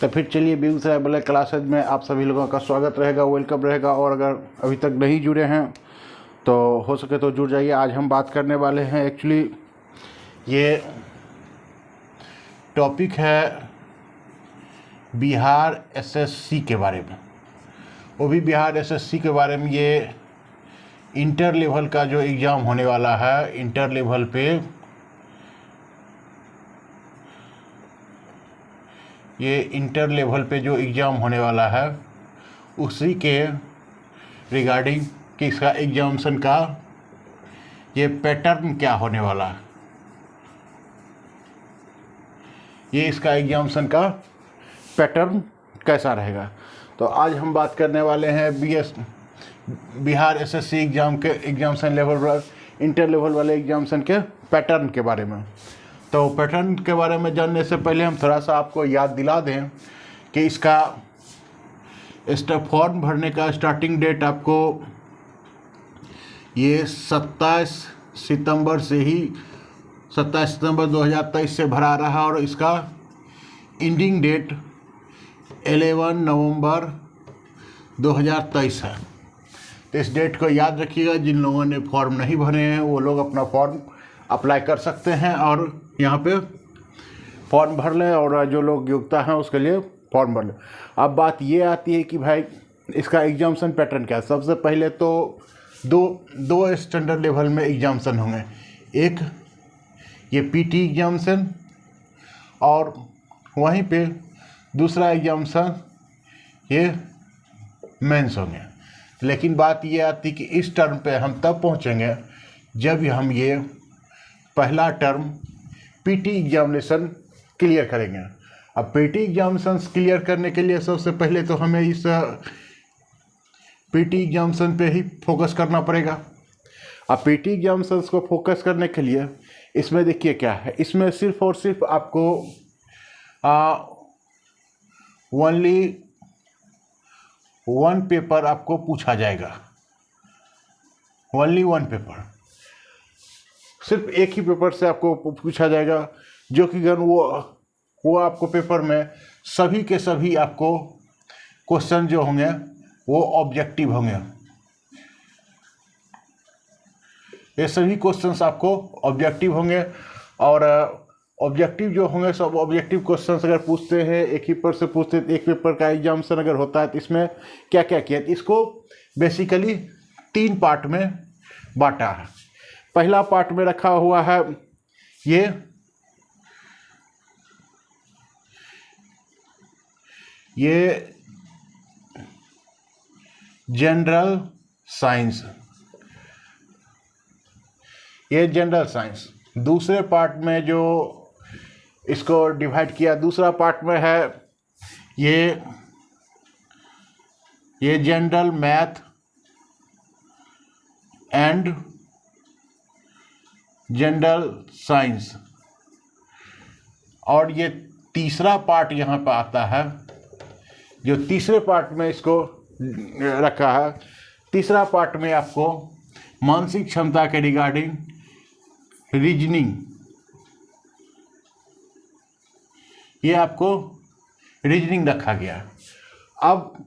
तो फिर चलिए बेगूसराय ब्लैक क्लासेज में आप सभी लोगों का स्वागत रहेगा, वेलकम रहेगा। और अगर अभी तक नहीं जुड़े हैं तो हो सके तो जुड़ जाइए। आज हम बात करने वाले हैं, एक्चुअली ये टॉपिक है बिहार एसएससी के बारे में। वो भी बिहार एसएससी के बारे में। ये इंटर लेवल का जो एग्ज़ाम होने वाला है, इंटर लेवल पे जो एग्ज़ाम होने वाला है उसी के रिगार्डिंग कि इसका एग्जामिनेशन का ये पैटर्न क्या होने वाला है, ये इसका एग्जामिनेशन का पैटर्न कैसा रहेगा। तो आज हम बात करने वाले हैं बिहार एसएससी एग्ज़ाम के एग्जामिनेशन लेवल, इंटर लेवल वाले एग्जामिनेशन के पैटर्न के बारे में। तो पैटर्न के बारे में जानने से पहले हम थोड़ा सा आपको याद दिला दें कि इसका फॉर्म भरने का स्टार्टिंग डेट आपको ये 27 सितंबर 2023 से भरा रहा और इसका एंडिंग डेट 11 नवंबर 2023 है। तो इस डेट को याद रखिएगा। जिन लोगों ने फॉर्म नहीं भरे हैं वो लोग अपना फॉर्म अप्लाई कर सकते हैं और यहाँ पे फॉर्म भर लें, और जो लोग योग्यता हैं उसके लिए फॉर्म भर लें। अब बात ये आती है कि भाई इसका एग्जामिनेशन पैटर्न क्या है। सबसे पहले तो दो स्टैंडर्ड लेवल में एग्जामिनेशन होंगे। एक ये पीटी एग्जामिनेशन और वहीं पे दूसरा एग्जामिनेशन ये मेंस होंगे। लेकिन बात ये आती कि इस टर्म पे हम तब पहुंचेंगे जब हम ये पहला टर्म पीटी एग्जामिनेशन क्लियर करेंगे। अब पीटी एग्जामिनेशन क्लियर करने के लिए सबसे पहले तो हमें इस पीटी एग्जामिनेशन पे ही फोकस करना पड़ेगा। अब पीटी एग्जामिनेशन को फोकस करने के लिए इसमें देखिए क्या है, इसमें सिर्फ और सिर्फ आपको ओनली वन पेपर आपको पूछा जाएगा। ओनली वन पेपर, सिर्फ एक ही पेपर से आपको पूछा जाएगा, जो कि वो आपको पेपर में सभी के सभी आपको क्वेश्चन जो होंगे वो ऑब्जेक्टिव होंगे। ये सभी क्वेश्चंस आपको ऑब्जेक्टिव होंगे और ऑब्जेक्टिव जो होंगे सब ऑब्जेक्टिव क्वेश्चंस अगर पूछते हैं, एक ही पेपर से पूछते हैं, एक पेपर का एग्जामिनेशन अगर होता है तो इसमें क्या क्या किया, इसको बेसिकली 3 पार्ट में बांटा है। पहला पार्ट में रखा हुआ है ये जनरल साइंस, ये जनरल साइंस। दूसरे पार्ट में जो इसको डिवाइड किया, दूसरा पार्ट में है ये general math and general science. और ये तीसरा पार्ट यहाँ पर आता है, जो तीसरे पार्ट में इसको रखा है। तीसरा पार्ट में आपको मानसिक क्षमता के रिगार्डिंग रीजनिंग, ये आपको रीजनिंग रखा गया। अब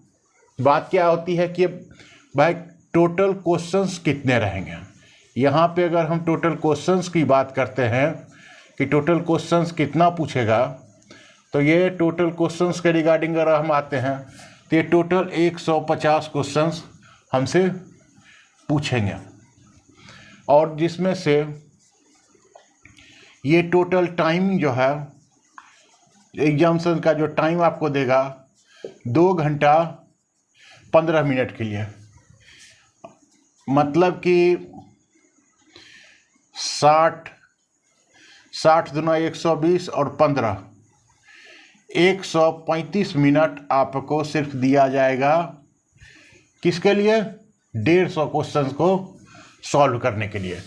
बात क्या होती है कि भाई टोटल क्वेश्चंस कितने रहेंगे। यहाँ पे अगर हम टोटल क्वेश्चंस की बात करते हैं कि टोटल क्वेश्चंस कितना पूछेगा, तो ये टोटल क्वेश्चंस के रिगार्डिंग अगर हम आते हैं तो ये टोटल 150 क्वेश्चंस हमसे पूछेंगे। और जिसमें से ये टोटल टाइम जो है एग्जामिनेशन का जो टाइम आपको देगा 2 घंटा 15 मिनट के लिए, मतलब कि 60 दूना 120 और 15 135 मिनट आपको सिर्फ दिया जाएगा। किसके लिए? 150 क्वेश्चन को सॉल्व करने के लिए।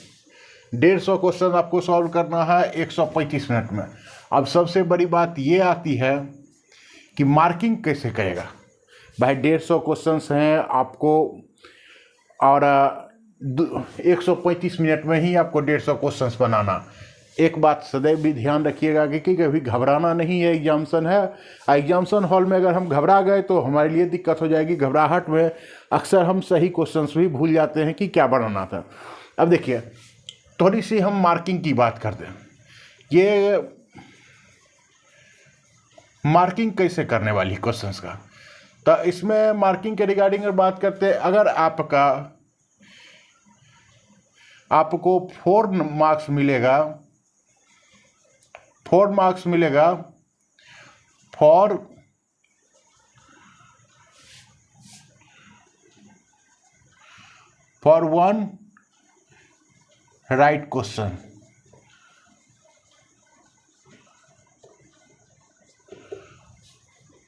150 क्वेश्चन आपको सॉल्व करना है 135 मिनट में। अब सबसे बड़ी बात ये आती है कि मार्किंग कैसे करेगा। भाई 150 क्वेश्चंस हैं आपको और 135 मिनट में ही आपको 150 क्वेश्चंस बनाना। एक बात सदैव भी ध्यान रखिएगा कि कभी घबराना नहीं है। एग्जामिनेशन है, एग्जामिनेशन हॉल में अगर हम घबरा गए तो हमारे लिए दिक्कत हो जाएगी। घबराहट में अक्सर हम सही क्वेश्चंस भी भूल जाते हैं कि क्या बनाना था। अब देखिए, थोड़ी सी हम मार्किंग की बात करते हैं। ये मार्किंग कैसे करने वाली क्वेश्चंस का, तो इसमें मार्किंग के रिगार्डिंग अगर बात करते हैं, अगर आपको 4 मार्क्स मिलेगा, 4 मार्क्स मिलेगा फॉर वन राइट क्वेश्चन।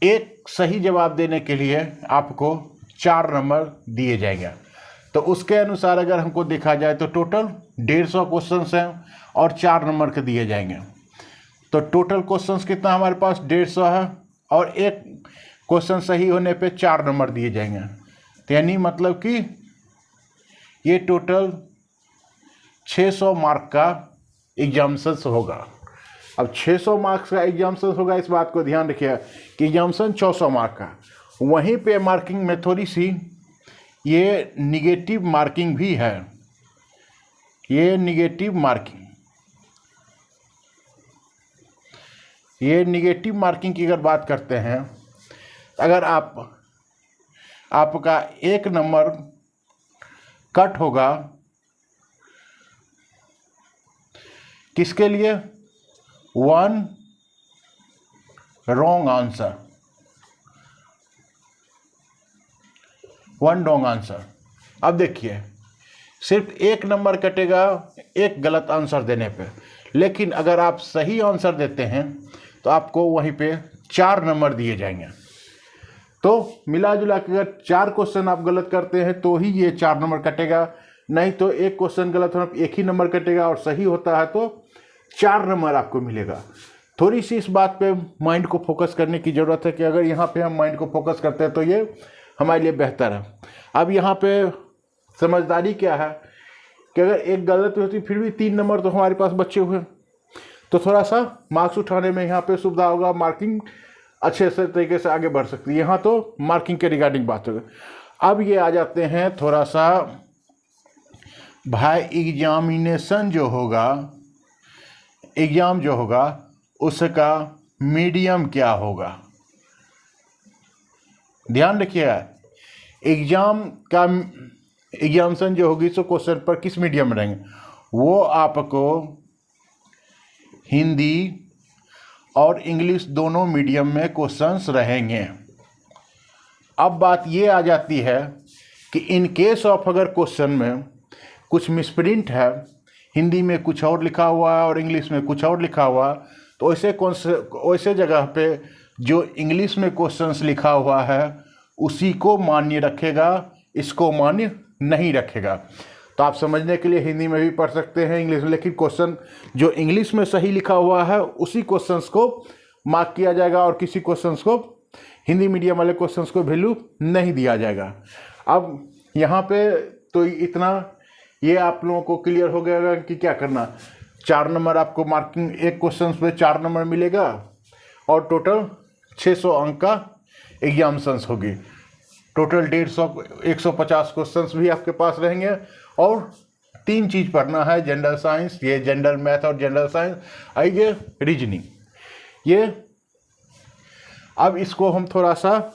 एक सही जवाब देने के लिए आपको 4 नंबर दिए जाएंगे। तो उसके अनुसार अगर हमको देखा जाए तो टोटल 150 क्वेश्चंस हैं और 4 नंबर के दिए जाएंगे। तो टोटल क्वेश्चंस कितना हमारे पास 150 है और एक क्वेश्चन सही होने पे 4 नंबर दिए जाएंगे। तो यानी मतलब कि ये टोटल 600 मार्क का एग्जामिनेशन होगा। अब 600 मार्क्स का एग्जामिनेशन होगा, इस बात को ध्यान रखिएगा कि एग्जामिनेशन 400 मार्क का। वहीं पे मार्किंग में थोड़ी सी ये निगेटिव मार्किंग भी है। ये निगेटिव मार्किंग की अगर बात करते हैं, अगर आपका 1 नंबर कट होगा किसके लिए? 1 रॉन्ग आंसर, 1 रॉन्ग आंसर। अब देखिए, सिर्फ 1 नंबर कटेगा एक गलत आंसर देने पे, लेकिन अगर आप सही आंसर देते हैं तो आपको वहीं पे 4 नंबर दिए जाएंगे। तो मिला जुला के अगर 4 क्वेश्चन आप गलत करते हैं तो ही ये 4 नंबर कटेगा, नहीं तो एक क्वेश्चन गलत होना 1 ही नंबर कटेगा, और सही होता है तो 4 नंबर आपको मिलेगा। थोड़ी सी इस बात पे माइंड को फोकस करने की ज़रूरत है कि अगर यहाँ पे हम माइंड को फोकस करते हैं तो ये हमारे लिए बेहतर है। अब यहाँ पे समझदारी क्या है कि अगर एक गलत होती फिर भी 3 नंबर तो हमारे पास बचे हुए, तो थोड़ा सा मार्क्स उठाने में यहाँ पे सुविधा होगा, मार्किंग अच्छे से तरीके से आगे बढ़ सकती है। यहाँ तो मार्किंग के रिगार्डिंग बात होगी। अब ये आ जाते हैं थोड़ा सा, भाई एग्जामिनेशन जो होगा, एग्ज़ाम जो होगा उसका मीडियम क्या होगा। ध्यान रखिएगा, एग्जामिनेशन जो होगी सो क्वेश्चन पर किस मीडियम में रहेंगे, वो आपको हिंदी और इंग्लिश दोनों मीडियम में क्वेश्चंस रहेंगे। अब बात ये आ जाती है कि इन केस ऑफ अगर क्वेश्चन में कुछ मिसप्रिंट है, हिंदी में कुछ और लिखा हुआ है और इंग्लिश में कुछ और लिखा हुआ, तो वैसे जगह पे जो इंग्लिश में क्वेश्चंस लिखा हुआ है उसी को मान्य रखेगा, इसको मान्य नहीं रखेगा। तो आप समझने के लिए हिंदी में भी पढ़ सकते हैं, इंग्लिश में, लेकिन क्वेश्चन जो इंग्लिश में सही लिखा हुआ है उसी क्वेश्चंस को मार्क किया जाएगा और किसी क्वेश्चंस को, हिंदी मीडियम वाले क्वेश्चंस को वैल्यू नहीं दिया जाएगा। अब यहाँ पे तो इतना ये आप लोगों को क्लियर हो गया कि क्या करना। 4 नंबर आपको मार्किंग, एक क्वेश्चन पे 4 नंबर मिलेगा और टोटल 600 अंक का एग्जामिनेशन होगी। टोटल 150 क्वेश्चंस भी आपके पास रहेंगे और 3 चीज़ पढ़ना है, जनरल साइंस, ये जनरल मैथ और जनरल साइंस, आइए रीजनिंग। ये अब इसको हम थोड़ा सा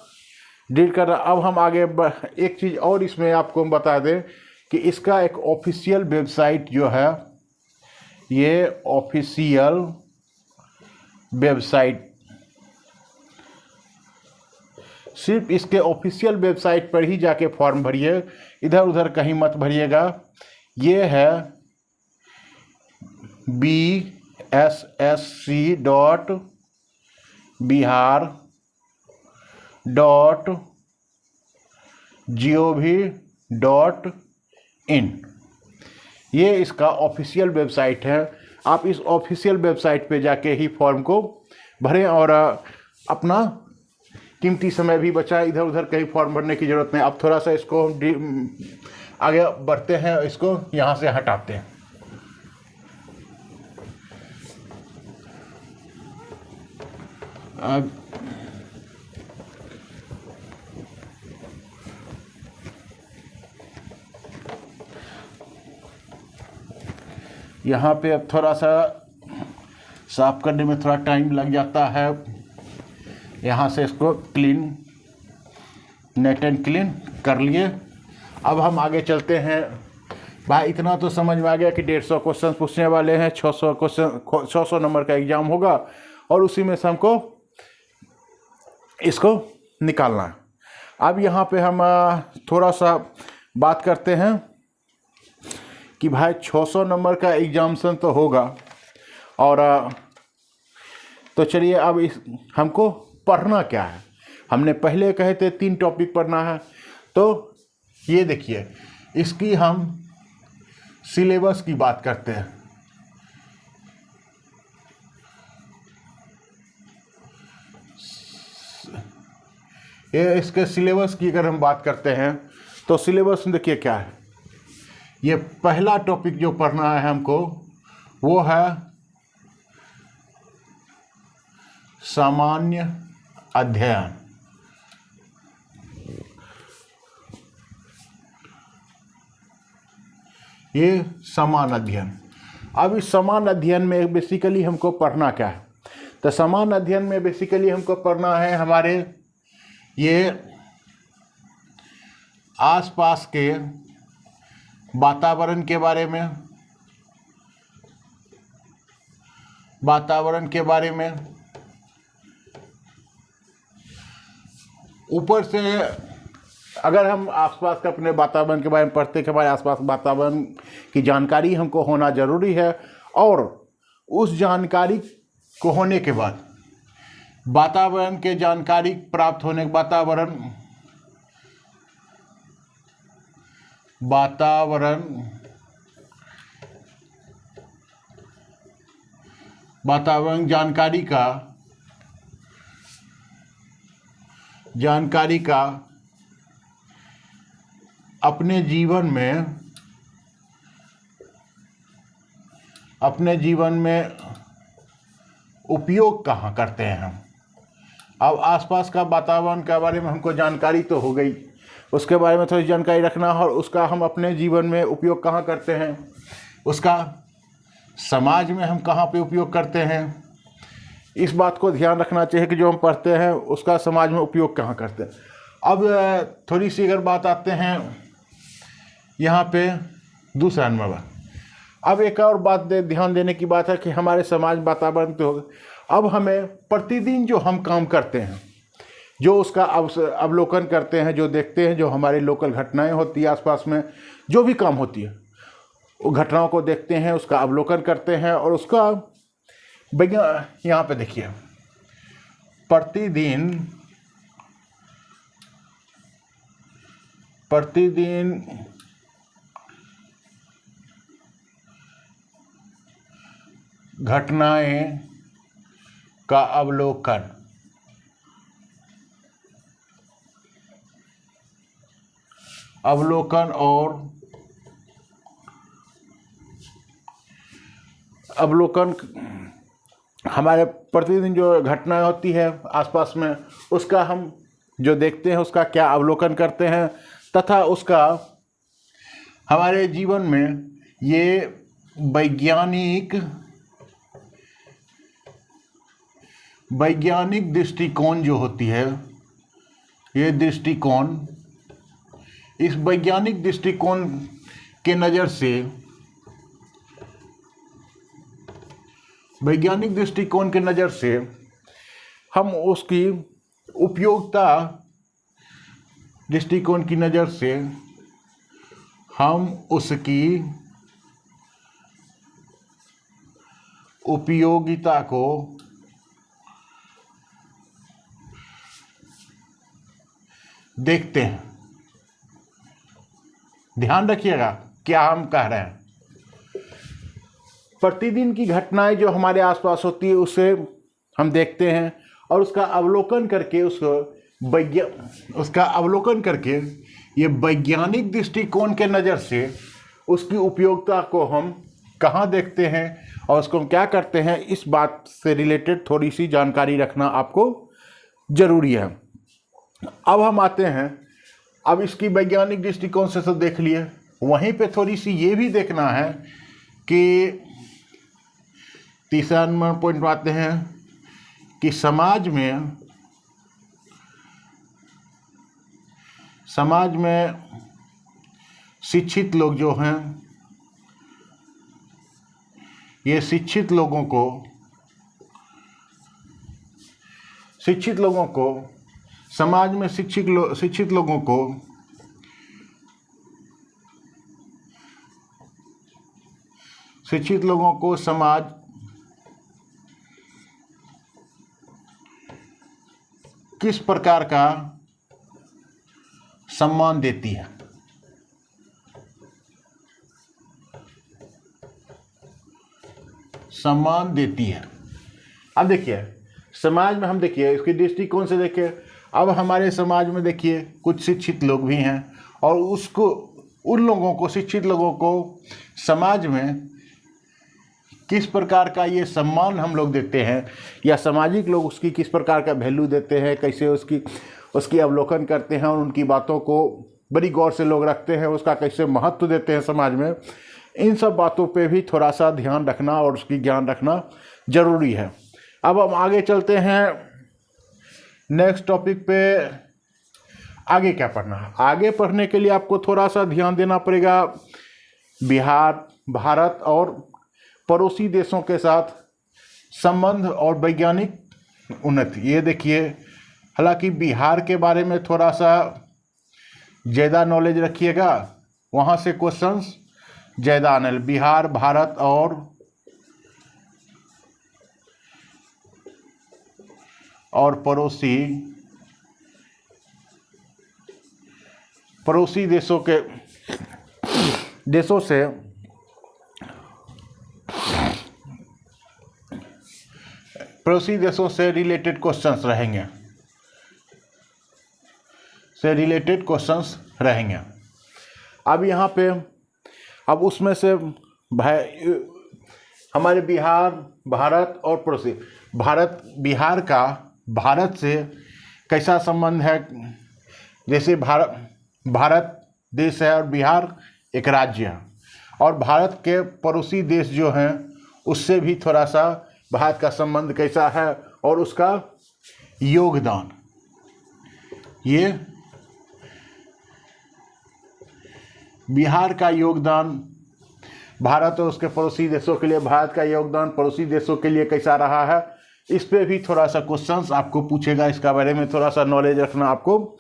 डील कर रहे। अब हम आगे एक चीज़ और इसमें आपको बता दें कि इसका एक ऑफिशियल वेबसाइट जो है, ये ऑफिशियल वेबसाइट, सिर्फ इसके ऑफिशियल वेबसाइट पर ही जाके फॉर्म भरिए, इधर उधर कहीं मत भरिएगा। ये है bssc.bihar.gov.in, ये इसका ऑफिशियल वेबसाइट है। आप इस ऑफिशियल वेबसाइट पे जाके ही फॉर्म को भरें और अपना कीमती समय भी बचाएं, इधर उधर कहीं फॉर्म भरने की ज़रूरत नहीं। अब थोड़ा सा इसको आगे बढ़ते हैं, इसको यहाँ से हटाते हैं। अब यहाँ पे अब थोड़ा सा साफ करने में थोड़ा टाइम लग जाता है। यहाँ से इसको क्लीन, नेट एंड क्लीन कर लिए। अब हम आगे चलते हैं। भाई इतना तो समझ में आ गया कि 150 क्वेश्चन पूछने वाले हैं, 600 क्वेश्चन, 600 नंबर का एग्ज़ाम होगा और उसी में से हमको इसको निकालना है। अब यहाँ पे हम थोड़ा सा बात करते हैं कि भाई 600 नंबर का एग्जामिनेशन तो होगा और तो चलिए अब हमको पढ़ना क्या है। हमने पहले कहे थे 3 टॉपिक पढ़ना है, तो ये देखिए इसकी हम सिलेबस की बात करते हैं। ये इसके सिलेबस की अगर हम बात करते हैं तो सिलेबस में देखिए क्या है। ये पहला टॉपिक जो पढ़ना है हमको वो है सामान्य अध्ययन। ये समान अध्ययन। अब इस समान अध्ययन में बेसिकली हमको पढ़ना क्या है, तो समान अध्ययन में बेसिकली हमको पढ़ना है हमारे ये आसपास के वातावरण के बारे में, ऊपर से अगर हम आसपास के अपने वातावरण के बारे में पढ़ते हैं कि हमारे आसपास वातावरण की जानकारी हमको होना ज़रूरी है, और उस जानकारी को होने के बाद वातावरण के जानकारी प्राप्त होने के वातावरण जानकारी का अपने जीवन में उपयोग कहाँ करते हैं हम। अब आसपास का वातावरण के बारे में हमको जानकारी तो हो गई, उसके बारे में थोड़ी जानकारी रखना और उसका हम अपने जीवन में उपयोग कहाँ करते हैं, उसका समाज में हम कहाँ पे उपयोग करते हैं। इस बात को ध्यान रखना चाहिए कि जो हम पढ़ते हैं उसका समाज में उपयोग कहाँ करते हैं। अब थोड़ी सी अगर बात आते हैं यहाँ पे दूसरा नंबर। अब एक और बात ध्यान देने की बात है कि हमारे समाज वातावरण तो अब हमें प्रतिदिन जो हम काम करते हैं, जो उसका अवलोकन करते हैं, जो देखते हैं, जो हमारे लोकल घटनाएं होती है आसपास में, जो भी काम होती है वो घटनाओं को देखते हैं, उसका अवलोकन करते हैं और उसका यहाँ पे देखिए प्रतिदिन घटनाएं का अवलोकन, हमारे प्रतिदिन जो घटनाएं होती है आसपास में उसका हम जो देखते हैं उसका क्या अवलोकन करते हैं, तथा उसका हमारे जीवन में ये वैज्ञानिक दृष्टिकोण जो होती है, ये दृष्टिकोण, इस वैज्ञानिक दृष्टिकोण के नज़र से हम उसकी उपयोगिता दृष्टिकोण की नज़र से हम उसकी उपयोगिता को देखते हैं। ध्यान रखिएगा क्या हम कह रहे हैं। प्रतिदिन की घटनाएं जो हमारे आसपास होती है उसे हम देखते हैं और उसका अवलोकन करके ये वैज्ञानिक दृष्टिकोण के नज़र से उसकी उपयोगिता को हम कहाँ देखते हैं और उसको हम क्या करते हैं, इस बात से रिलेटेड थोड़ी सी जानकारी रखना आपको जरूरी है। अब हम आते हैं, अब इसकी वैज्ञानिक दृष्टिकोण से तो देख लिए, वहीं पे थोड़ी सी ये भी देखना है कि तीसरा नंबर पॉइंट में आते हैं कि समाज में शिक्षित लोग जो हैं, ये शिक्षित लोगों को समाज में शिक्षित लोगों को समाज किस प्रकार का सम्मान देती है। अब देखिए समाज में हम देखिए इसकी दृष्टिकोण से देखिए, अब हमारे समाज में देखिए कुछ शिक्षित लोग भी हैं और शिक्षित लोगों को समाज में किस प्रकार का ये सम्मान हम लोग देते हैं, या सामाजिक लोग उसकी किस प्रकार का वैल्यू देते हैं, कैसे उसकी अवलोकन करते हैं और उनकी बातों को बड़ी गौर से लोग रखते हैं, उसका कैसे महत्व देते हैं समाज में, इन सब बातों पे भी थोड़ा सा ध्यान रखना और उसकी ज्ञान रखना जरूरी है। अब हम आगे चलते हैं नेक्स्ट टॉपिक पे। आगे क्या पढ़ना है? आगे पढ़ने के लिए आपको थोड़ा सा ध्यान देना पड़ेगा भारत और पड़ोसी देशों के साथ संबंध और वैज्ञानिक उन्नति। ये देखिए, हालांकि बिहार के बारे में थोड़ा सा ज़्यादा नॉलेज रखिएगा, वहाँ से क्वेश्चंस ज़्यादा आने। बिहार, भारत और पड़ोसी देशों से रिलेटेड क्वेश्चंस रहेंगे। अब यहाँ पे अब उसमें से हमारे बिहार, भारत और पड़ोसी बिहार का भारत से कैसा संबंध है। जैसे भारत देश है और बिहार एक राज्य है, और भारत के पड़ोसी देश जो हैं उससे भी थोड़ा सा भारत का संबंध कैसा है और उसका योगदान। ये बिहार का योगदान भारत और उसके पड़ोसी देशों के लिए, भारत का योगदान पड़ोसी देशों के लिए कैसा रहा है, इस पे भी थोड़ा सा क्वेश्चंस आपको पूछेगा। इसका बारे में थोड़ा सा नॉलेज रखना आपको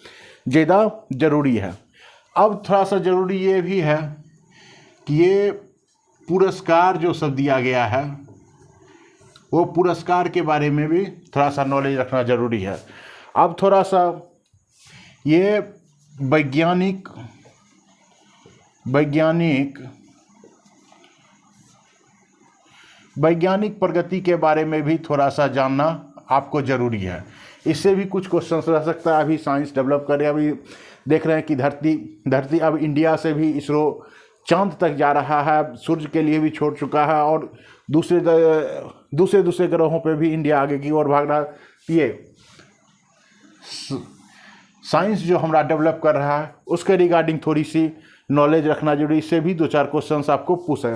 ज़्यादा ज़रूरी है। अब थोड़ा सा ज़रूरी ये भी है कि ये पुरस्कार जो सब दिया गया है, वो पुरस्कार के बारे में भी थोड़ा सा नॉलेज रखना ज़रूरी है। अब थोड़ा सा ये वैज्ञानिक प्रगति के बारे में भी थोड़ा सा जानना आपको ज़रूरी है। इससे भी कुछ क्वेश्चंस रह सकता है। अभी साइंस डेवलप कर रहे हैं, अभी देख रहे हैं कि धरती अब इंडिया से भी इसरो चांद तक जा रहा है, सूर्य के लिए भी छोड़ चुका है, और दूसरे ग्रहों पे भी इंडिया आगे की ओर भाग रहा है। ये साइंस जो हमारा डेवलप कर रहा है उसके रिगार्डिंग थोड़ी सी नॉलेज रखना जरूरी। इससे भी 2-4 क्वेश्चंस आपको पूछे।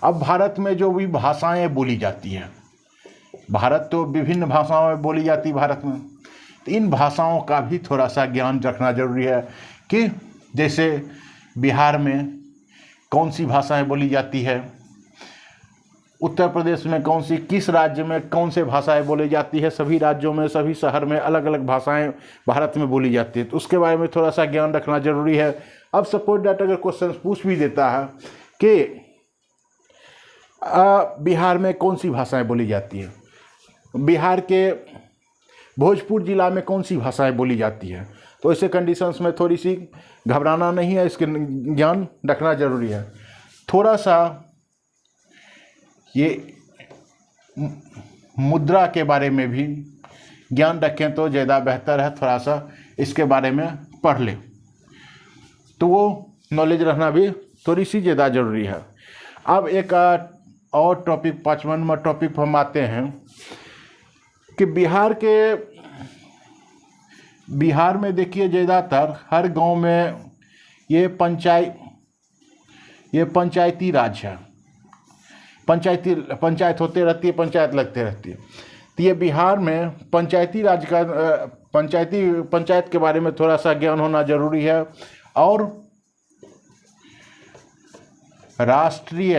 अब भारत में जो भी भाषाएं बोली जाती है, भारत तो विभिन्न भाषाओं में बोली जाती है भारत में, तो इन भाषाओं का भी थोड़ा सा ज्ञान रखना जरूरी है कि जैसे बिहार में कौन सी भाषाएं बोली जाती है, उत्तर प्रदेश में कौन सी, किस राज्य में कौन से भाषाएं बोली जाती है। सभी राज्यों में, सभी शहर में अलग अलग भाषाएं भारत में बोली जाती है, तो उसके बारे में थोड़ा सा ज्ञान रखना जरूरी है। अब सपोज दैट अगर क्वेश्चन पूछ भी देता है कि बिहार में कौन सी भाषाएं बोली जाती है, बिहार के भोजपुर जिला में कौन सी भाषाएं बोली जाती है, तो ऐसे कंडीशंस में थोड़ी सी घबराना नहीं है, इसके ज्ञान रखना जरूरी है। थोड़ा सा ये मुद्रा के बारे में भी ज्ञान रखें तो ज़्यादा बेहतर है, थोड़ा सा इसके बारे में पढ़ लें तो वो नॉलेज रखना भी थोड़ी सी ज़्यादा ज़रूरी है। अब एक और टॉपिक 55 नंबर टॉपिक पर हम आते हैं कि बिहार में देखिए ज़्यादातर हर गांव में ये पंचायती राज है। पंचायत होते रहती है, पंचायत लगते रहती है। तो ये बिहार में पंचायती राज का पंचायत के बारे में थोड़ा सा ज्ञान होना जरूरी है। और राष्ट्रीय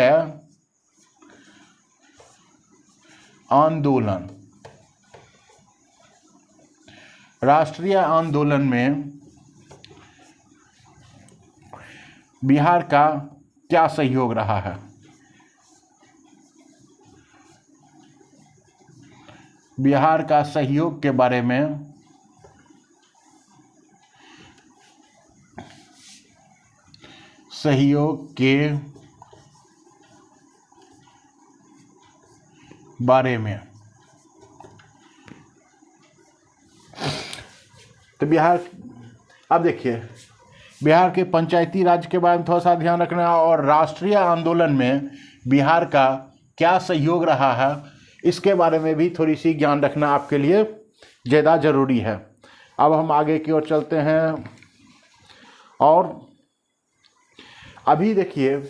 आंदोलन में बिहार का क्या सहयोग रहा है। बिहार का सहयोग के बारे में तो बिहार, अब देखिए बिहार के पंचायती राज के बारे में थोड़ा सा ध्यान रखना है और राष्ट्रीय आंदोलन में बिहार का क्या सहयोग रहा है इसके बारे में भी थोड़ी सी ज्ञान रखना आपके लिए ज़्यादा ज़रूरी है। अब हम आगे की ओर चलते हैं और अभी देखिए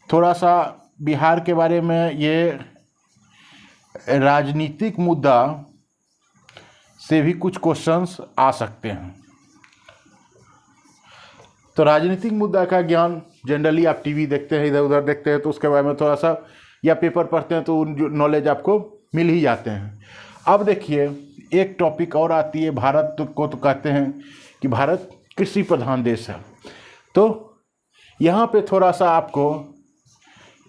थोड़ा सा बिहार के बारे में ये राजनीतिक मुद्दा से भी कुछ क्वेश्चंस आ सकते हैं। तो राजनीतिक मुद्दा का ज्ञान जनरली आप टीवी देखते हैं, इधर उधर देखते हैं तो उसके बारे में थोड़ा सा, या पेपर पढ़ते हैं तो नॉलेज आपको मिल ही जाते हैं। अब देखिए एक टॉपिक और आती है, भारत को तो कहते हैं कि भारत कृषि प्रधान देश है। तो यहाँ पे थोड़ा सा आपको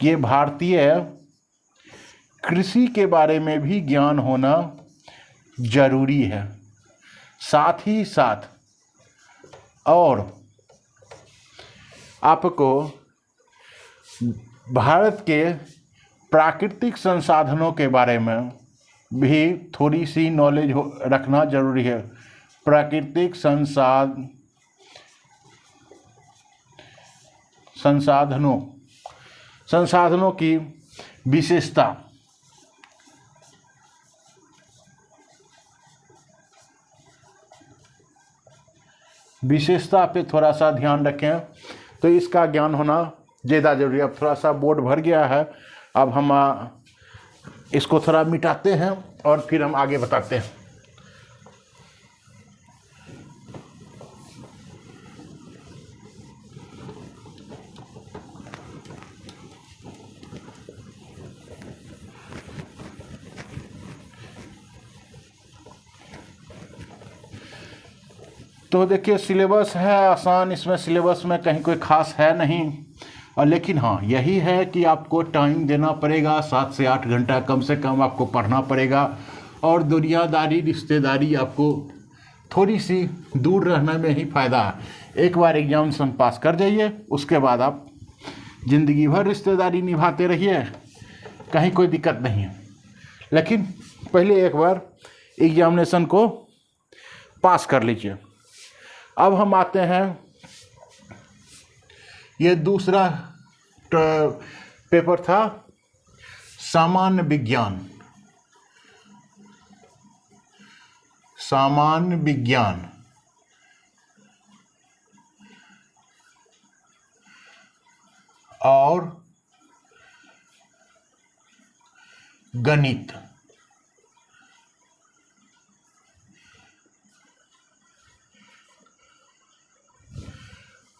ये भारतीय कृषि के बारे में भी ज्ञान होना जरूरी है। साथ ही साथ और आपको भारत के प्राकृतिक संसाधनों के बारे में भी थोड़ी सी नॉलेज रखना जरूरी है। प्राकृतिक संसाधनों की विशेषता पे थोड़ा सा ध्यान रखें, तो इसका ज्ञान होना ज़्यादा जरूरी है। अब थोड़ा सा बोर्ड भर गया है, अब हम इसको थोड़ा मिटाते हैं और फिर हम आगे बताते हैं। तो देखिए सिलेबस है आसान, इसमें सिलेबस में कहीं कोई खास है नहीं, और लेकिन हाँ यही है कि आपको टाइम देना पड़ेगा, 7 से 8 घंटा कम से कम आपको पढ़ना पड़ेगा। और दुनियादारी रिश्तेदारी आपको थोड़ी सी दूर रहने में ही फ़ायदा है। एक बार एग्जामिनेशन पास कर जाइए, उसके बाद आप ज़िंदगी भर रिश्तेदारी निभाते रहिए, कहीं कोई दिक्कत नहीं है। लेकिन पहले एक बार एग्जामिनेशन को पास कर लीजिए। अब हम आते हैं, ये दूसरा पेपर था सामान्य विज्ञान और गणित।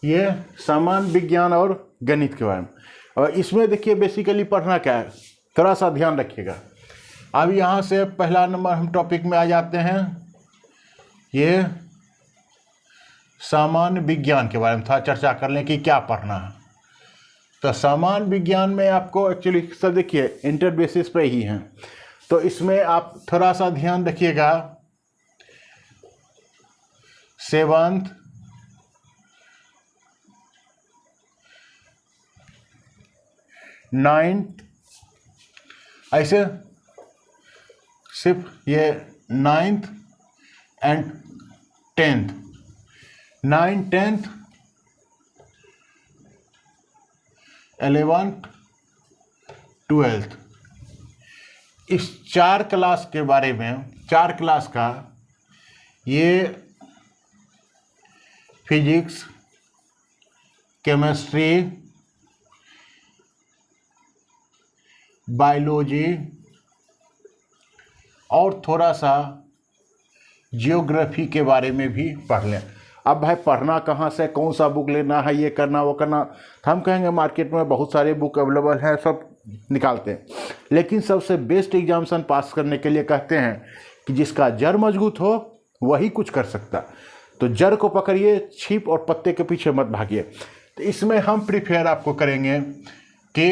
ये सामान्य विज्ञान और गणित के बारे में, और इसमें देखिए बेसिकली पढ़ना क्या है, थोड़ा सा ध्यान रखिएगा। अब यहाँ से पहला नंबर हम टॉपिक में आ जाते हैं, ये सामान्य विज्ञान के बारे में था, चर्चा कर लें कि क्या पढ़ना है। तो सामान्य विज्ञान में आपको एक्चुअली सब देखिए इंटर बेसिस पे ही हैं, तो इसमें आप थोड़ा सा ध्यान रखिएगा। 7th 9th, ऐसे सिर्फ ये 9th and 10th, 9th 10th 11th 12th, इस 4 क्लास के बारे में, 4 क्लास का ये फिजिक्स, केमिस्ट्री, बायोलॉजी और थोड़ा सा जियोग्राफी के बारे में भी पढ़ लें। अब भाई पढ़ना कहाँ से, कौन सा बुक लेना है, ये करना वो करना, तो हम कहेंगे मार्केट में बहुत सारे बुक अवेलेबल हैं, सब निकालते हैं, लेकिन सबसे बेस्ट एग्जामिनेशन पास करने के लिए कहते हैं कि जिसका जड़ मजबूत हो वही कुछ कर सकता। तो जड़ को पकड़िए, छिप और पत्ते के पीछे मत भागिए। तो इसमें हम प्रिफेयर आपको करेंगे कि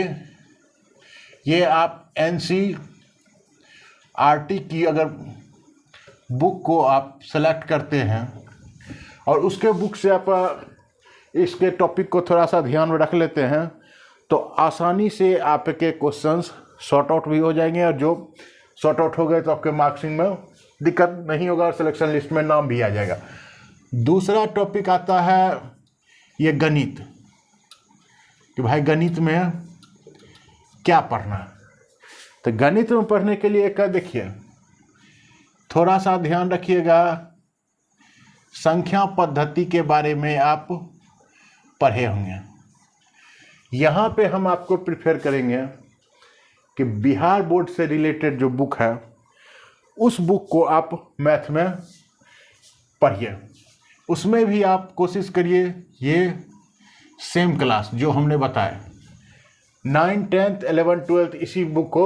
ये आप NCERT की अगर बुक को आप सेलेक्ट करते हैं और उसके बुक से आप इसके टॉपिक को थोड़ा सा ध्यान में रख लेते हैं तो आसानी से आपके क्वेश्चंस सॉर्ट आउट भी हो जाएंगे, और जो सॉर्ट आउट हो गए तो आपके मार्क्सिंग में दिक्कत नहीं होगा और सिलेक्शन लिस्ट में नाम भी आ जाएगा। दूसरा टॉपिक आता है ये गणित, कि भाई गणित में क्या पढ़ना। तो गणित में पढ़ने के लिए क्या, देखिए थोड़ा सा ध्यान रखिएगा, संख्या पद्धति के बारे में आप पढ़े होंगे। यहाँ पे हम आपको प्रिफेयर करेंगे कि बिहार बोर्ड से रिलेटेड जो बुक है उस बुक को आप मैथ में पढ़िए। उसमें भी आप कोशिश करिए ये सेम क्लास जो हमने बताया 9, 10th, 11th, 12th इसी बुक को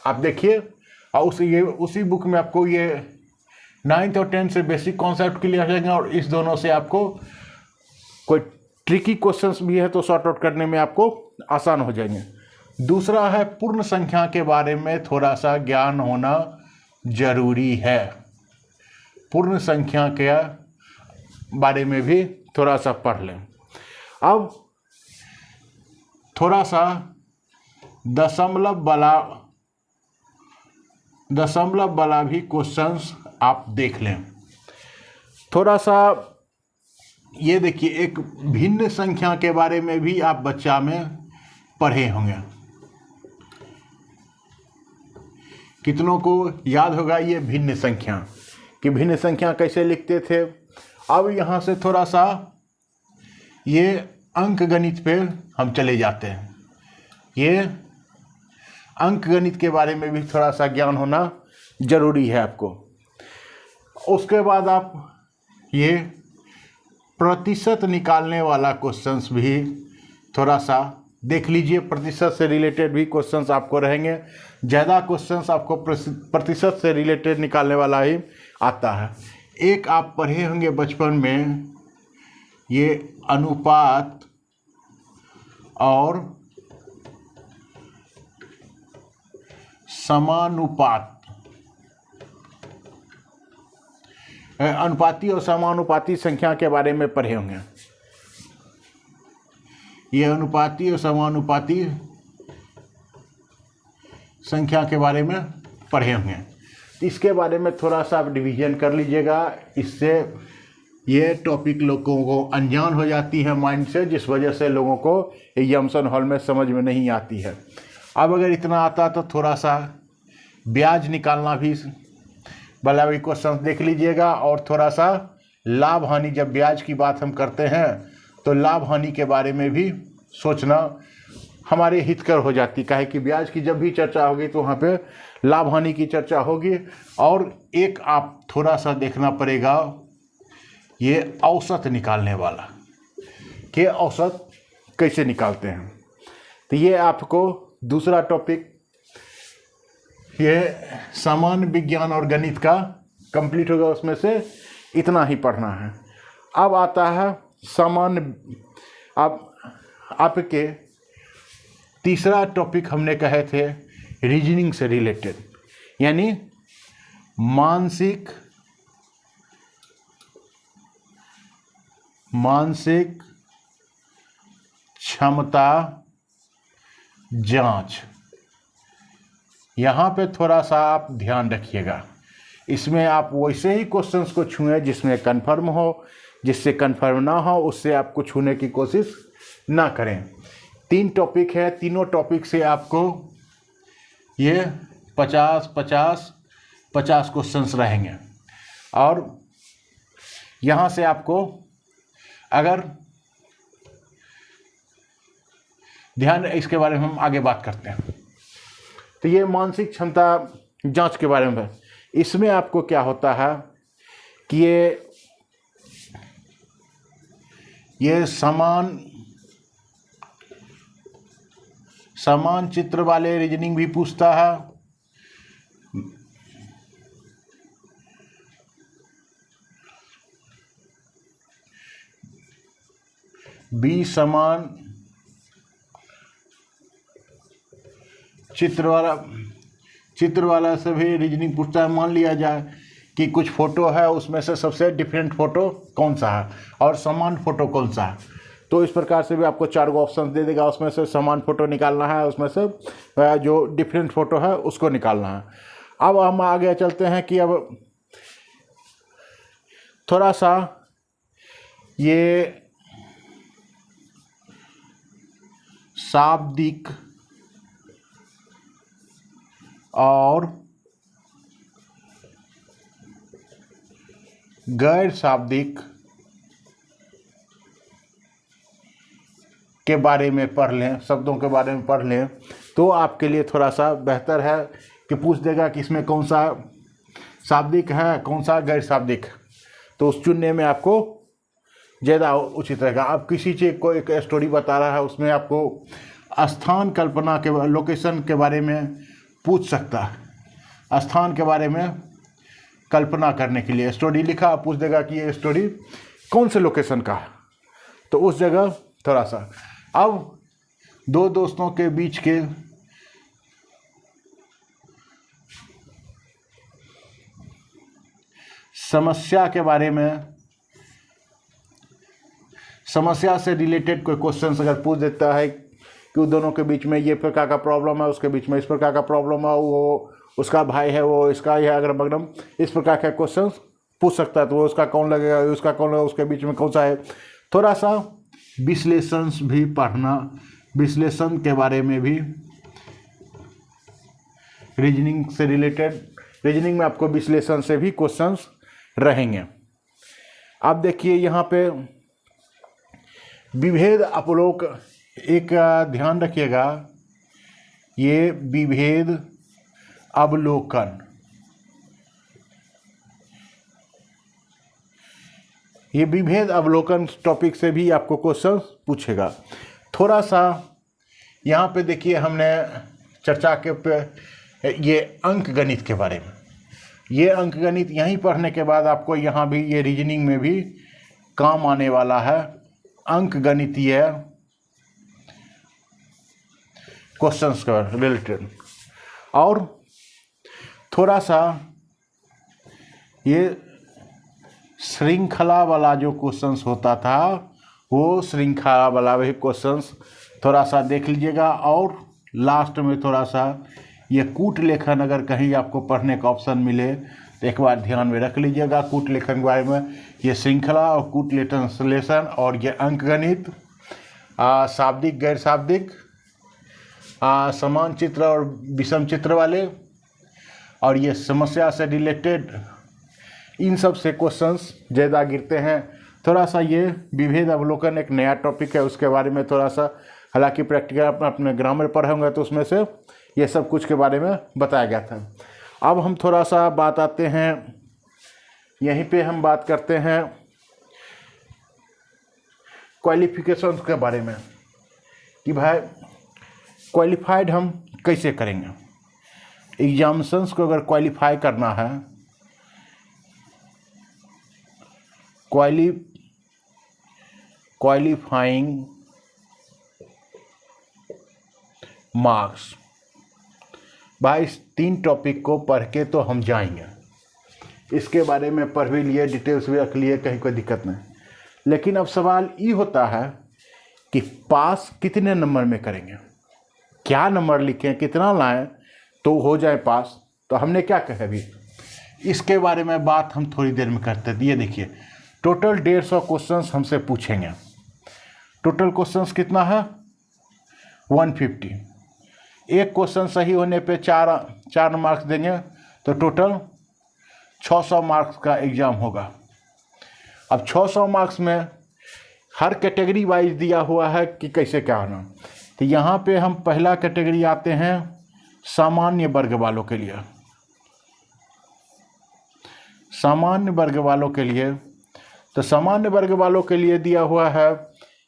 आप देखिए, और उसी बुक में आपको ये 9th और 10th से बेसिक कॉन्सेप्ट क्लियर हो जाएंगे, और इस दोनों से आपको कोई ट्रिकी क्वेश्चंस भी है तो सॉर्ट आउट करने में आपको आसान हो जाएंगे। दूसरा है पूर्ण संख्या के बारे में थोड़ा सा ज्ञान होना जरूरी है। पूर्ण संख्या के बारे में भी थोड़ा सा पढ़ लें। अब थोड़ा सा दशमलव वाला भी क्वेश्चंस आप देख लें। थोड़ा सा ये देखिए, एक भिन्न संख्या के बारे में भी आप बच्चा में पढ़े होंगे। कितनों को याद होगा ये भिन्न संख्या, कि भिन्न संख्या कैसे लिखते थे। अब यहाँ से थोड़ा सा ये अंक गणित पे हम चले जाते हैं। ये अंक गणित के बारे में भी थोड़ा सा ज्ञान होना जरूरी है आपको। उसके बाद आप ये प्रतिशत निकालने वाला क्वेश्चंस भी थोड़ा सा देख लीजिए। प्रतिशत से रिलेटेड भी क्वेश्चंस आपको रहेंगे। ज़्यादा क्वेश्चंस आपको प्रतिशत से रिलेटेड निकालने वाला ही आता है। एक आप पढ़े होंगे बचपन में, ये अनुपात और समानुपात, अनुपाती और समानुपाती संख्या के बारे में पढ़े होंगे। ये अनुपाती और समानुपाती संख्या के बारे में पढ़े होंगे। इसके बारे में थोड़ा सा आप डिवीजन कर लीजिएगा, इससे ये टॉपिक लोगों को अनजान हो जाती है माइंड से, जिस वजह से लोगों को एग्जामिनेशन हॉल में समझ में नहीं आती है। अब अगर इतना आता तो थोड़ा सा ब्याज निकालना भी वाला भी क्वेश्चन देख लीजिएगा, और थोड़ा सा लाभ हानि, जब ब्याज की बात हम करते हैं तो लाभ हानि के बारे में भी सोचना हमारे हितकर हो जाती है। कि ब्याज की जब भी चर्चा होगी तो वहाँ पे लाभ हानि की चर्चा होगी। और एक आप थोड़ा सा देखना पड़ेगा ये औसत निकालने वाला, कि औसत कैसे निकालते हैं। तो ये आपको दूसरा टॉपिक ये सामान्य विज्ञान और गणित का कंप्लीट होगा। उसमें से इतना ही पढ़ना है। अब आता है सामान्य, अब आपके तीसरा टॉपिक हमने कहे थे रीजनिंग से रिलेटेड, यानी मानसिक क्षमता जांच। यहाँ पे थोड़ा सा आप ध्यान रखिएगा। इसमें आप वैसे ही क्वेश्चंस को छुएं जिसमें कन्फर्म हो, जिससे कन्फर्म ना हो उससे आपको छूने की कोशिश ना करें। 3 टॉपिक है, तीनों टॉपिक से आपको ये 50-50-50 क्वेश्चंस रहेंगे। और यहाँ से आपको अगर ध्यान, इसके बारे में हम आगे बात करते हैं। तो ये मानसिक क्षमता जांच के बारे में है। इसमें आपको क्या होता है कि ये समान चित्र वाले रीजनिंग भी पूछता है, बी समान चित्र वाला से भी रीजनिंग पूछता है। मान लिया जाए कि कुछ फोटो है, उसमें से सबसे डिफरेंट फोटो कौन सा है और समान फोटो कौन सा है, तो इस प्रकार से भी आपको 4 गो ऑप्शन दे देगा। उसमें से समान फोटो निकालना है, उसमें से जो डिफरेंट फोटो है उसको निकालना है। अब हम आगे चलते हैं कि अब थोड़ा सा ये शाब्दिक और गैर शाब्दिक के बारे में पढ़ लें, शब्दों के बारे में पढ़ लें, तो आपके लिए थोड़ा सा बेहतर है कि पूछ देगा कि इसमें कौन सा शाब्दिक है, कौन सा गैर शाब्दिक, तो उस चुनने में आपको ज़्यादा उचित रहेगा। अब किसी चीज़ को एक स्टोरी बता रहा है, उसमें आपको स्थान कल्पना के, लोकेशन के बारे में पूछ सकता है। स्थान के बारे में कल्पना करने के लिए स्टोरी लिखा, पूछ देगा कि ये स्टोरी कौन से लोकेशन का है, तो उस जगह थोड़ा सा। अब 2 दोस्तों के बीच के समस्या के बारे में, समस्या से रिलेटेड कोई क्वेश्चन अगर पूछ देता है कि उन दोनों के बीच में ये प्रकार का प्रॉब्लम है, उसके बीच में इस प्रकार का प्रॉब्लम है, वो उसका भाई है, वो इसका यह अगर मगनम, इस प्रकार का क्वेश्चन पूछ सकता है, तो वो उसका कौन लगेगा, उसका कौन लगेगा, उसके बीच में कौन सा है। थोड़ा सा विश्लेषण भी पढ़ना, विश्लेषण के बारे में भी, रीजनिंग से रिलेटेड, रीजनिंग में आपको विश्लेषण से भी क्वेश्चंस रहेंगे। अब देखिए यहाँ पे विभेद अपलोक, एक ध्यान रखिएगा, ये विभेद अवलोकन, ये विभेद अवलोकन टॉपिक से भी आपको क्वेश्चन पूछेगा। थोड़ा सा यहाँ पे देखिए हमने चर्चा के पे ये अंक गणित के बारे में, ये अंक गणित यहीं पढ़ने के बाद आपको यहाँ भी ये रीजनिंग में भी काम आने वाला है। अंक गणितीय क्वेश्चंस का रिलेटेड, और थोड़ा सा ये श्रृंखला वाला जो क्वेश्चंस होता था, वो श्रृंखला वाला भी क्वेश्चंस थोड़ा सा देख लीजिएगा। और लास्ट में थोड़ा सा ये कूट लेखन, अगर कहीं आपको पढ़ने का ऑप्शन मिले तो एक बार ध्यान में रख लीजिएगा कूट लेखन के बारे में। ये श्रृंखला और कूट लेखन और ये अंक गणित, शाब्दिक गैर शाब्दिक, समान चित्र और विषम चित्र वाले, और ये समस्या से रिलेटेड, इन सब से क्वेश्चंस ज़्यादा गिरते हैं। थोड़ा सा ये विभेद अवलोकन एक नया टॉपिक है, उसके बारे में थोड़ा सा, हालांकि प्रैक्टिकल अपने ग्रामर पढ़े होंगे तो उसमें से ये सब कुछ के बारे में बताया गया था। अब हम थोड़ा सा बात आते हैं, यहीं पे हम बात करते हैं क्वालिफिकेशंस के बारे में कि भाई क्वालिफाइड हम कैसे करेंगे। एग्जामिनेशंस को अगर क्वालिफाई करना है, क्वालिफाइंग मार्क्स, भाई इस 3 टॉपिक को पढ़ के तो हम जाएंगे, इसके बारे में पढ़ भी लिए, डिटेल्स भी रख लिए, कहीं कोई दिक्कत नहीं। लेकिन अब सवाल ये होता है कि पास कितने नंबर में करेंगे, क्या नंबर लिखें, कितना लाएं तो हो जाए पास। तो हमने क्या कहा अभी, इसके बारे में बात हम थोड़ी देर में करते हैं। ये देखिए टोटल 150 क्वेश्चंस हमसे पूछेंगे। टोटल क्वेश्चंस कितना है 150। एक क्वेश्चन सही होने पे 4 मार्क्स देंगे, तो टोटल 600 मार्क्स का एग्ज़ाम होगा। अब 600 मार्क्स में हर कैटेगरी वाइज दिया हुआ है कि कैसे क्या होना। तो यहाँ पे हम पहला कैटेगरी आते हैं सामान्य वर्ग वालों के लिए। सामान्य वर्ग वालों के लिए, तो सामान्य वर्ग वालों के लिए दिया हुआ है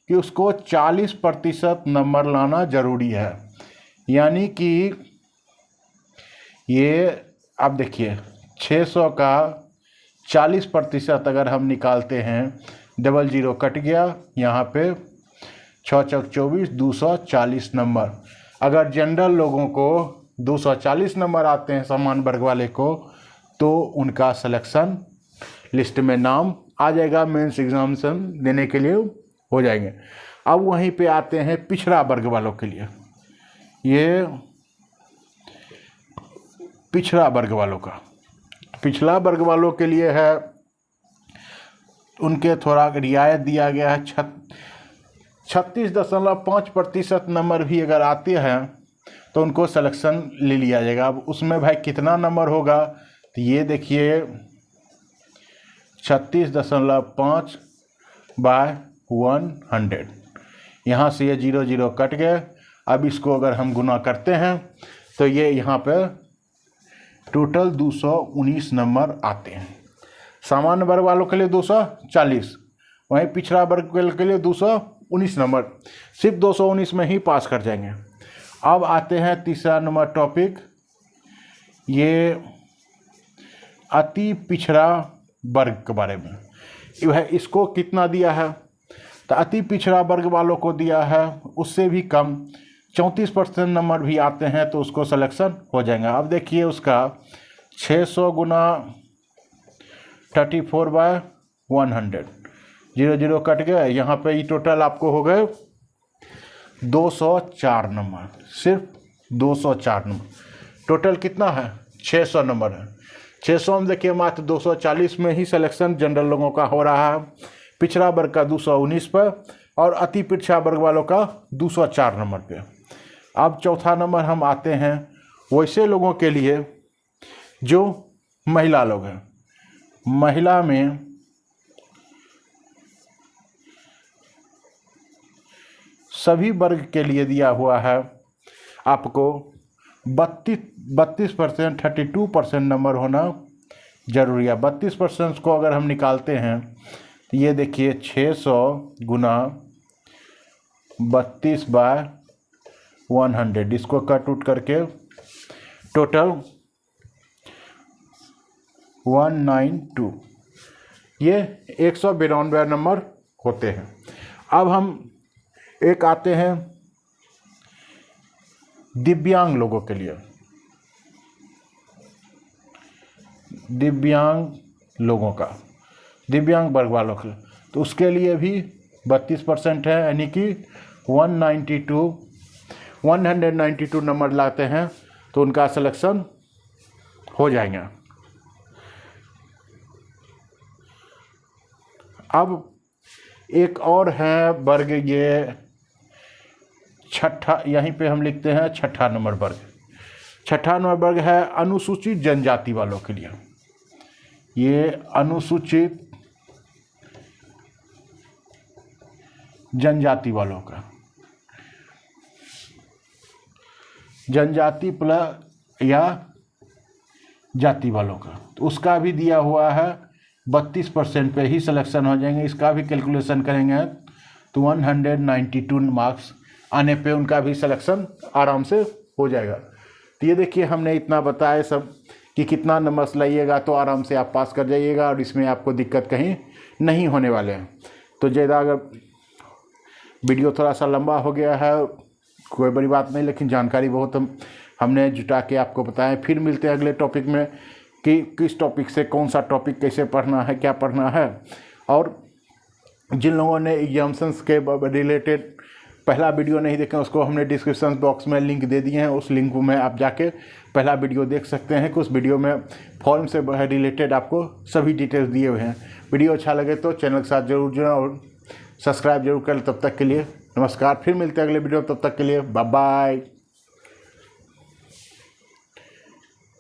कि उसको 40% नंबर लाना जरूरी है। यानी कि ये आप देखिए 600 का 40% अगर हम निकालते हैं, 00 कट गया, यहाँ पे 6 चौक 24, 240 नंबर। अगर जनरल लोगों को 240 नंबर आते हैं सामान्य वर्ग वाले को, तो उनका सिलेक्शन लिस्ट में नाम आ जाएगा, मेंस एग्जामिनेशन देने के लिए हो जाएंगे। अब वहीं पे आते हैं पिछड़ा वर्ग वालों के लिए। ये पिछड़ा वर्ग वालों का, पिछड़ा वर्ग वालों के लिए है, उनके थोड़ा रियायत दिया गया है। 36.5% नंबर भी अगर आते हैं तो उनको सिलेक्शन ले लिया जाएगा। अब उसमें भाई कितना नंबर होगा, तो ये देखिए 36.5 बाय 100, यहाँ से ये 00 कट गए। अब इसको अगर हम गुना करते हैं तो ये यहाँ पे टोटल 219 नंबर आते हैं। सामान्य वर्ग वालों के लिए 240, वहीं पिछड़ा वर्ग के लिए 219 नंबर, सिर्फ 219 में ही पास कर जाएंगे। अब आते हैं तीसरा नंबर टॉपिक, ये अति पिछड़ा वर्ग के बारे में। वह इसको कितना दिया है, तो अति पिछड़ा वर्ग वालों को दिया है उससे भी कम 34% नंबर भी आते हैं तो उसको सिलेक्शन हो जाएगा। अब देखिए उसका 600 गुना 34/100, 00 कट गए, यहाँ पे ये टोटल आपको हो गए 204 नंबर, सिर्फ 204 नंबर। टोटल कितना है, 600 नंबर है। 600 में देखिए मात्र 240 में ही सिलेक्शन जनरल लोगों का हो रहा है, पिछड़ा वर्ग का 219 पर और अति पिछड़ा वर्ग वालों का 204 नंबर पे। अब चौथा नंबर हम आते हैं वैसे लोगों के लिए जो महिला लोग हैं। महिला में सभी वर्ग के लिए दिया हुआ है आपको 32%, 32% नंबर होना जरूरी है। 32% को अगर हम निकालते हैं तो ये देखिए 600 गुना 32/100, इसको कट उट करके टोटल 192, ये 192 नंबर होते हैं। अब हम एक आते हैं दिव्यांग लोगों के लिए। दिव्यांग लोगों का, दिव्यांग वर्ग वालों के, तो उसके लिए भी 32% है, यानी कि 192 नंबर लाते हैं तो उनका सिलेक्शन हो जाएगा। अब एक और है वर्ग, ये छठा, यहीं पे हम लिखते हैं छठा नंबर वर्ग। छठा नंबर वर्ग है अनुसूचित जनजाति वालों के लिए। ये अनुसूचित जनजाति वालों का, जनजाति प्लस या जाति वालों का, तो उसका भी दिया हुआ है 32% पे ही सिलेक्शन हो जाएंगे। इसका भी कैलकुलेशन करेंगे तो 192 मार्क्स आने पे उनका भी सिलेक्शन आराम से हो जाएगा। तो ये देखिए हमने इतना बताया सब कि कितना नंबर्स लाइएगा तो आराम से आप पास कर जाइएगा और इसमें आपको दिक्कत कहीं नहीं होने वाले हैं। तो ज़्यादा अगर वीडियो थोड़ा सा लंबा हो गया है कोई बड़ी बात नहीं, लेकिन जानकारी बहुत हमने जुटा के आपको बताया। फिर मिलते हैं अगले टॉपिक में कि किस टॉपिक से कौन सा टॉपिक कैसे पढ़ना है, क्या पढ़ना है। और जिन लोगों ने एग्जाम्स के रिलेटेड पहला वीडियो नहीं देखे उसको हमने डिस्क्रिप्शन बॉक्स में लिंक दे दिए हैं, उस लिंक में आप जाके पहला वीडियो देख सकते हैं कि उस वीडियो में फॉर्म से रिलेटेड आपको सभी डिटेल्स दिए हुए हैं। वीडियो अच्छा लगे तो चैनल के साथ जरूर जुड़ें और सब्सक्राइब जरूर करें। तब तक के लिए नमस्कार, फिर मिलते हैं अगले वीडियो, तब तक के लिए बाय बाय।